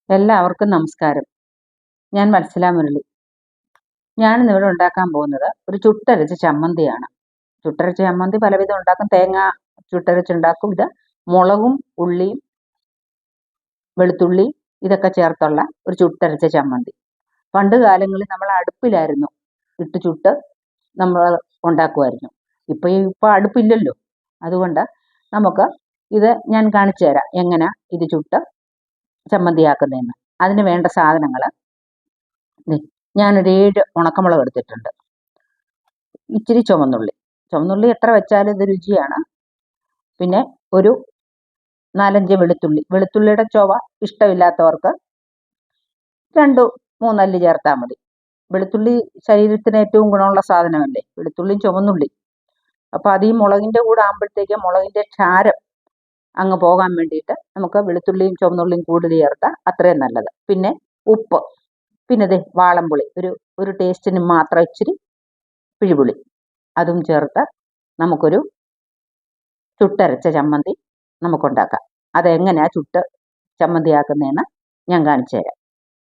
എല്ലാവർക്കും നമസ്കാരം. ഞാൻ വത്സല മുരളി. ഞാനിന്നിവിടെ ഉണ്ടാക്കാൻ പോകുന്നത് ഒരു ചുട്ടരച്ച ചമ്മന്തിയാണ്. ചുട്ടരച്ച ചമ്മന്തി പലവിധം ഉണ്ടാക്കും. തേങ്ങ ചുട്ടരച്ചുണ്ടാക്കും. ഇത് മുളകും ഉള്ളിയും വെളുത്തുള്ളി ഇതൊക്കെ ചേർത്തുള്ള ഒരു ചുട്ടരച്ച ചമ്മന്തി. പണ്ട് കാലങ്ങളിൽ നമ്മൾ അടുപ്പിലായിരുന്നു ഇട്ട് ചുട്ട് നമ്മൾ ഉണ്ടാക്കുമായിരുന്നു. ഇപ്പം അടുപ്പില്ലല്ലോ. അതുകൊണ്ട് നമുക്ക് ഇത് ഞാൻ കാണിച്ചു തരാം എങ്ങനെ ഇത് ചുട്ട് ചമ്മന്തിയാക്കുന്നതെന്ന്. അതിന് വേണ്ട സാധനങ്ങൾ ഞാനൊരു 7 ഉണക്കമുളക് എടുത്തിട്ടുണ്ട്. ഇച്ചിരി ചുവന്നുള്ളി എത്ര വെച്ചാലും ഇത് രുചിയാണ്. പിന്നെ ഒരു 4-5 വെളുത്തുള്ളിയുടെ ചുവ ഇഷ്ടമില്ലാത്തവർക്ക് 2-3 അല്ലി ചേർത്താൽ മതി. വെളുത്തുള്ളി ശരീരത്തിന് ഏറ്റവും ഗുണമുള്ള സാധനമല്ലേ, വെളുത്തുള്ളിയും ചുവന്നുള്ളി. അപ്പോൾ അത് ഈ മുളകിൻ്റെ കൂടെ ആകുമ്പോഴത്തേക്ക് മുളകിൻ്റെ ക്ഷാരം അങ്ങ് പോകാൻ വേണ്ടിയിട്ട് നമുക്ക് വെളുത്തുള്ളിയും ചുവന്നുള്ളിയും കൂടുതൽ ചേർത്താൽ അത്രയും നല്ലത്. പിന്നെ ഉപ്പ്, പിന്നെ വാളംപുളി, ഒരു ടേസ്റ്റിന് മാത്രം ഇച്ചിരി പിഴിപുളി, അതും ചേർത്ത് നമുക്കൊരു ചുട്ടരച്ച ചമ്മന്തി നമുക്കുണ്ടാക്കാം. അതെങ്ങനെയാണ് ചുട്ട് ചമ്മന്തിയാക്കുന്നതെന്ന് ഞാൻ കാണിച്ചു തരാം.